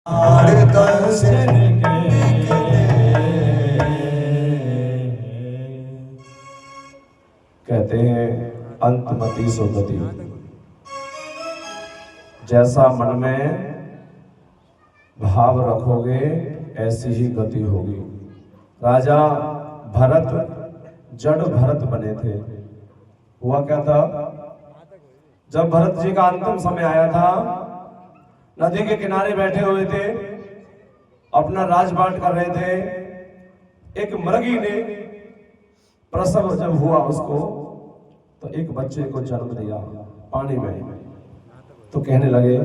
दर्शन के कहते हैं अंतमति सुगति। जैसा मन में भाव रखोगे ऐसी ही गति होगी। राजा भरत जड़ भरत बने थे। हुआ क्या था, जब भरत जी का अंतिम समय आया था, नदी के किनारे बैठे हुए थे, अपना राजपाट कर रहे थे। एक मृगी ने प्रसव जब हुआ उसको, तो एक बच्चे को जन्म दिया पानी में। तो कहने लगे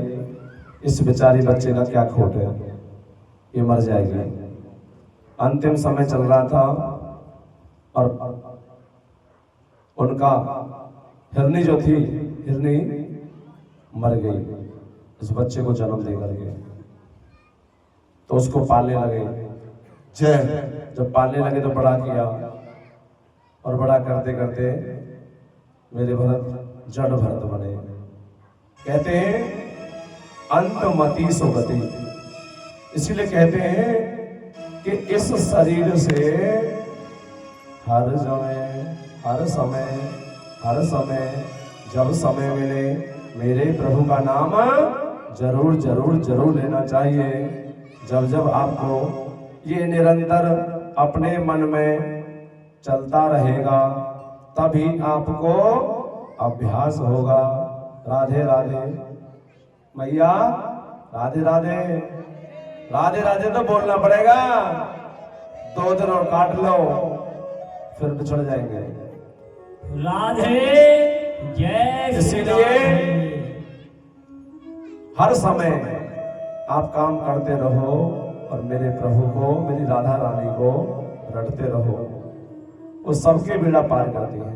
इस बेचारी बच्चे का क्या खोट है, ये मर जाएगी। अंतिम समय चल रहा था और उनका हिरनी जो थी, हिरनी मर गई इस बच्चे को जन्म दे करके। तो उसको पालने लगे। जब पालने लगे तो बड़ा किया, और बड़ा करते करते मेरे भरत जड़ भरत बने। कहते हैं अंतमति सुगति। इसीलिए कहते हैं कि इस शरीर से हर समय जब समय मिले मेरे प्रभु का नाम जरूर जरूर जरूर लेना चाहिए। जब जब आपको ये निरंतर अपने मन में चलता रहेगा, तभी आपको अभ्यास होगा। राधे राधे मैया, राधे राधे। राधे राधे तो बोलना पड़ेगा, 2 दिन और काट लो फिर बिछड़ जाएंगे। राधे जय। इसीलिए हर समय आप काम करते रहो और मेरे प्रभु को, मेरी राधा रानी को रटते रहो। वो सबके बेड़ा पार करती है,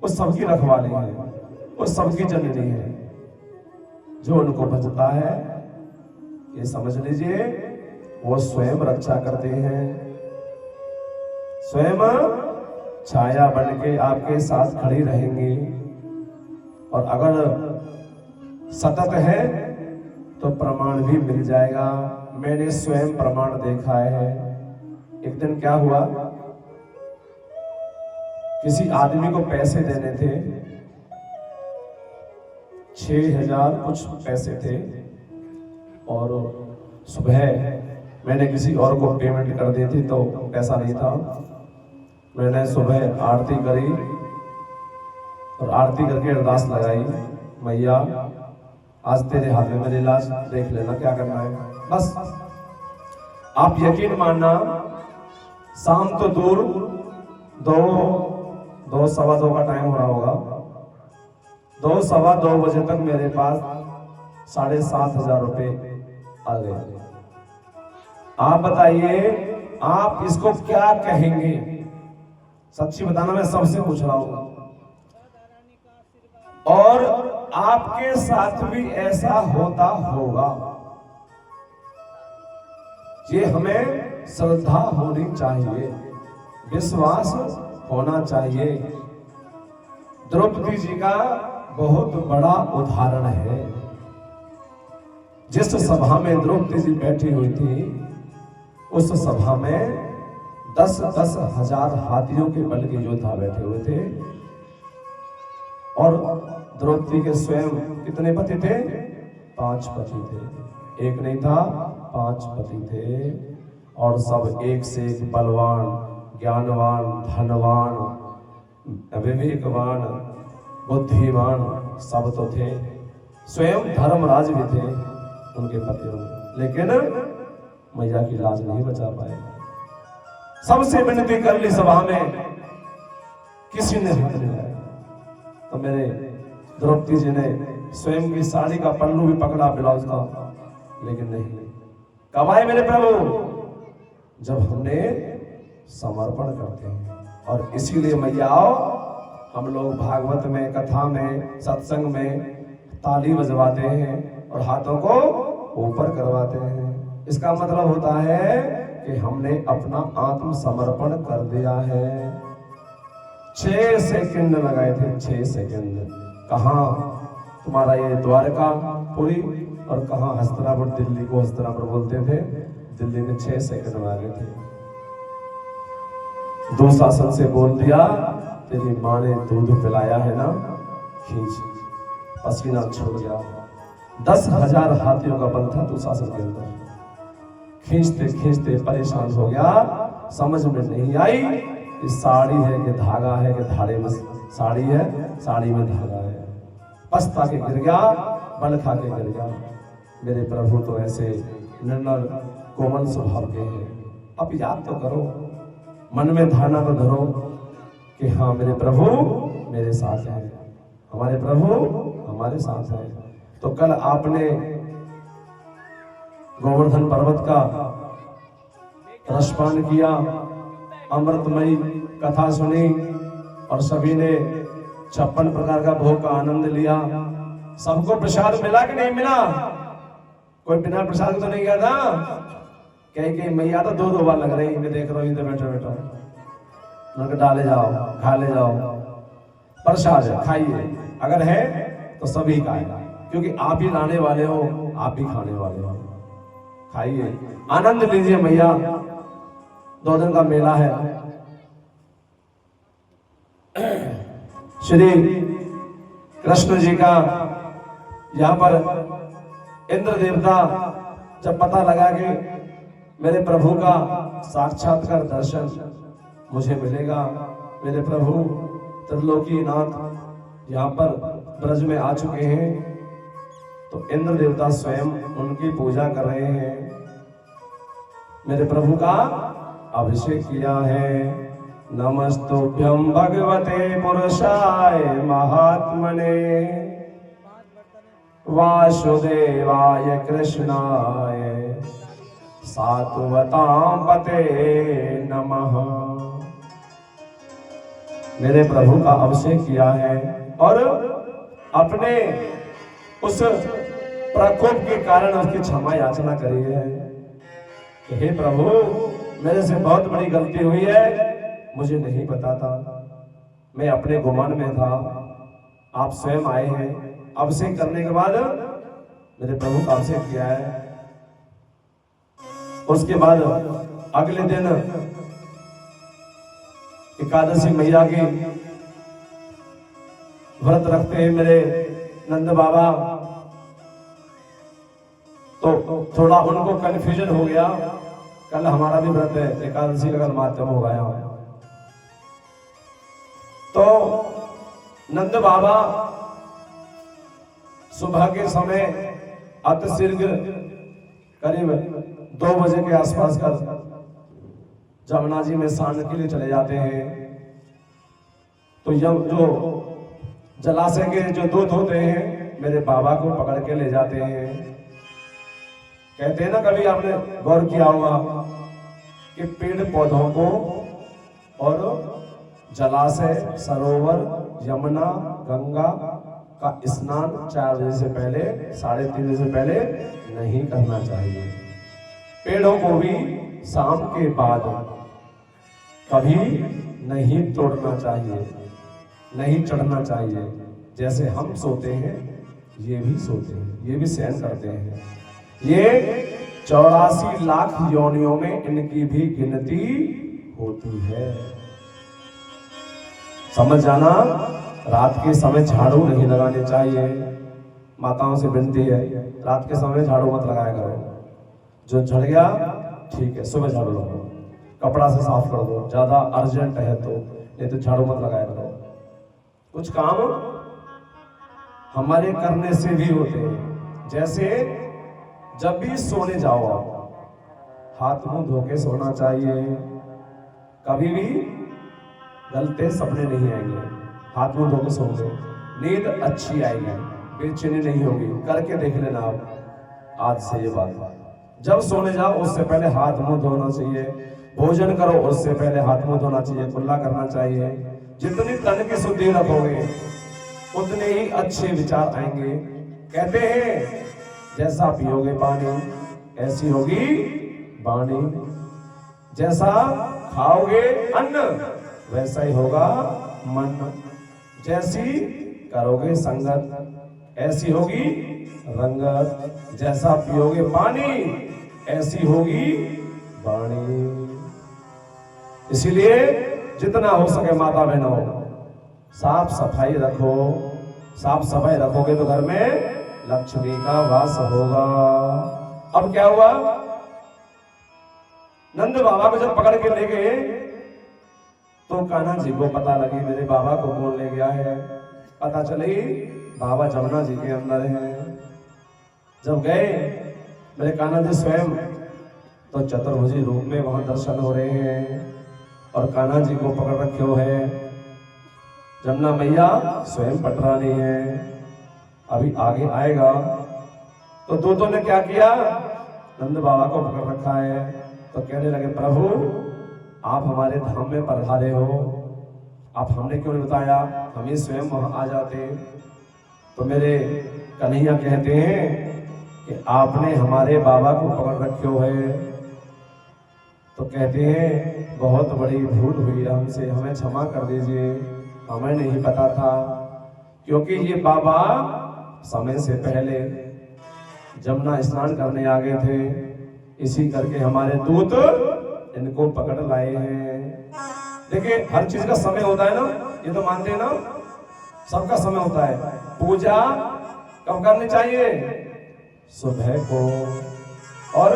वो सबकी रखवाली है, वो सबकी जननी है। जो उनको भजता है ये समझ लीजिए वो स्वयं रक्षा करते हैं, स्वयं छाया बन के आपके साथ खड़ी रहेंगी। और अगर सतत है तो प्रमाण भी मिल जाएगा। मैंने स्वयं प्रमाण देखा है। एक दिन क्या हुआ, किसी आदमी को पैसे देने थे, 6000 कुछ पैसे थे, और सुबह मैंने किसी और को पेमेंट कर दी थी तो पैसा नहीं था। मैंने सुबह आरती करी और आरती करके अरदास लगाई, मैया आज तेरे हाथ में मेरी लाश, देख लेना क्या करना है बस। आप यकीन मानना, शाम तो दूर, 2 सवा 2 का टाइम हो रहा होगा, 2 सवा 2 बजे तक मेरे पास 7,500 रुपए आ गए। आप बताइए आप इसको क्या कहेंगे? सच्ची बताना, मैं सबसे पूछ रहा हूं। और आपके साथ भी ऐसा होता होगा। ये हमें श्रद्धा होनी चाहिए, विश्वास होना चाहिए। द्रौपदी जी का बहुत बड़ा उदाहरण है। जिस सभा में द्रौपदी जी बैठी हुई थी, उस सभा में 10-10 हजार हाथियों के बल के योद्धा बैठे हुए थे। और द्रौपदी के स्वयं कितने पति थे? 5 पति थे। एक नहीं था, 5 पति थे। और सब एक से एक बलवान, ज्ञानवान, धनवान, विवेकवान, बुद्धिमान सब तो थे। स्वयं धर्मराज भी थे उनके पतियों में, लेकिन मैया की लाज नहीं बचा पाए। सबसे विनती कर ली सभा में, किसी ने हाथ नहीं लगाया। तो मेरे द्रौपदी जी ने स्वयं की साड़ी का पल्लू भी पकड़ा, ब्लाउज का, लेकिन नहीं। कब आए मेरे प्रभु? जब हमने समर्पण करते हैं। और इसीलिए मैया हम लोग भागवत में, कथा में, सत्संग में ताली बजवाते हैं और हाथों को ऊपर करवाते हैं। इसका मतलब होता है कि हमने अपना आत्म समर्पण कर दिया है। 6 सेकंड लगाए थे, 6 सेकंड। कहाँ तुम्हारा ये द्वारका पुरी और कहाँ हस्तिनापुर, दिल्ली को हस्तिनापुर बोलते थे। दिल्ली में 6 सेकंड में आ गए थे। दुशासन से बोल दिया, तेरी माँ ने दूध पिलाया है ना, खींच। पसीना छूट गया। 10,000 हाथियों का बल था दुशासन के अंदर। खींचते खींचते परेशान हो गया, समझ में नहीं आई कि साड़ी है कि धागा है कि धाड़े में साड़ी है, साड़ी में धागा है। पछता के गिर गया, बल खा के गिर गया। मेरे प्रभु तो ऐसे निर्मल कोमल स्वभाव के हैं। अब याद तो करो, मन में धारणा तो धरो कि हाँ मेरे प्रभु मेरे साथ हैं, हमारे प्रभु हमारे साथ हैं। तो कल आपने गोवर्धन पर्वत का रसपान किया, अमृतमयी कथा सुनी और सभी ने 56 प्रकार का भोग का आनंद लिया। सबको प्रसाद मिला कि नहीं मिला? कोई बिना प्रसाद तो नहीं गया था। कहीं मैया तो 2 बार लग रही, मैं देख रहा हूँ इधर बैठो बैठो, उनके डाले जाओ, खा ले जाओ। प्रसाद है, खाइए, अगर है तो सभी का है, क्योंकि आप ही लाने वाले हो, आप ही खाने वाले हो। खाइए, आनंद लीजिए मैया, 2 दिन का मेला है। श्री कृष्ण जी का यहाँ पर इंद्र देवता जब पता लगा कि मेरे प्रभु का साक्षात्कार दर्शन मुझे मिलेगा, मेरे प्रभु त्रिलोकीनाथ यहाँ पर ब्रज में आ चुके हैं, तो इंद्र देवता स्वयं उनकी पूजा कर रहे हैं। मेरे प्रभु का अभिषेक किया है। नमस्तुभ्यं भगवते पुरुषाय महात्मने वासुदेवाय कृष्णाय सात्वतां पते नमः। मेरे प्रभु का अभिषेक किया है और अपने उस प्रकोप के कारण उसकी क्षमा याचना करी है। हे प्रभु, मेरे से बहुत बड़ी गलती हुई है, मुझे नहीं पता था, मैं अपने गुमान में था, आप स्वयं आए हैं। अभिषेक करने के बाद मेरे प्रभु का अभिषेक किया है। उसके बाद अगले दिन एकादशी मैया की व्रत रखते हैं मेरे नंद बाबा, तो थोड़ा उनको कंफ्यूजन हो गया। कल हमारा भी व्रत है, एकादशी का कल माध्यम हो गया। तो नंद बाबा सुबह के समय अतिशीघ्र करीब 2 बजे के आसपास कर जमुना जी में स्नान के लिए चले जाते हैं। तो जो जलाशय के जो दूत होते हैं मेरे बाबा को पकड़ के ले जाते हैं। कहते हैं ना, कभी आपने गौर किया होगा कि पेड़ पौधों को और जलाशय, सरोवर, यमुना, गंगा का स्नान 4 बजे से पहले, 3:30 बजे से पहले नहीं करना चाहिए। पेड़ों को भी शाम के बाद कभी नहीं तोड़ना चाहिए, नहीं चढ़ना चाहिए। जैसे हम सोते हैं ये भी सोते हैं, ये भी शयन करते हैं। ये 84 लाख योनियों में इनकी भी गिनती होती है। समझ जाना, रात के समय झाड़ू नहीं लगाने चाहिए। माताओं से विनती है, रात के समय झाड़ू मत लगाया करो। जो झड़ गया ठीक है, सुबह झाड़ू लगाओ, कपड़ा से साफ कर दो, ज्यादा अर्जेंट है तो, नहीं तो झाड़ू मत लगाया करो। कुछ काम हमारे करने से भी होते हैं। जैसे जब भी सोने जाओ आप हाथ मुंह धो के सोना चाहिए। कभी भी गलते सपने नहीं आएंगे, हाथ मुंह धो के सो दो, नींद अच्छी आएगी, बेचैनी नहीं होगी। करके देख लेना आप आज से ये बात। जब सोने जाओ उससे पहले हाथ मुंह धोना चाहिए, भोजन करो उससे पहले हाथ मुंह धोना चाहिए, कुल्ला करना चाहिए। जितनी तन की शुद्धि रखोगे उतने ही अच्छे विचार आएंगे। कहते हैं जैसा पियोगे पानी ऐसी होगी वाणी, जैसा खाओगे अन्न वैसा ही होगा मन, जैसी करोगे संगत ऐसी होगी रंगत, जैसा पियोगे पानी ऐसी होगी वाणी। इसीलिए जितना हो सके माता बहनों साफ सफाई रखो। साफ सफाई रखोगे तो घर में लक्ष्मी का वास होगा। अब क्या हुआ, नंद बाबा को जब पकड़ के ले गए तो कान्हा जी को पता लगी मेरे बाबा को कौन ले गया है। पता चली बाबा जमुना जी के अंदर हैं। जब गए मेरे कान्हा जी स्वयं तो चतुर्भुजी रूप में वहां दर्शन हो रहे हैं और कान्हा जी को पकड़ रखे हो है। जमुना मैया स्वयं पटरानी है। अभी आगे आएगा तो दूतों ने क्या किया, नंद बाबा को पकड़ रखा है। तो कहने लगे प्रभु आप हमारे धाम में पधारे हो, आप हमने क्यों नहीं बताया, हम ही स्वयं वहां आ जाते। तो मेरे कन्हैया कहते हैं कि आपने हमारे बाबा को पकड़ रखे हो है। तो कहते हैं बहुत बड़ी भूल हुई हमसे, हमें क्षमा कर दीजिए, हमें नहीं पता था। क्योंकि ये बाबा समय से पहले जमुना स्नान करने आ गए थे, इसी करके हमारे दूत इनको पकड़ लाए हैं। देखिए हर चीज का समय होता है ना, ये तो मानते हैं ना, सबका समय होता है। पूजा कब करनी चाहिए, सुबह को, और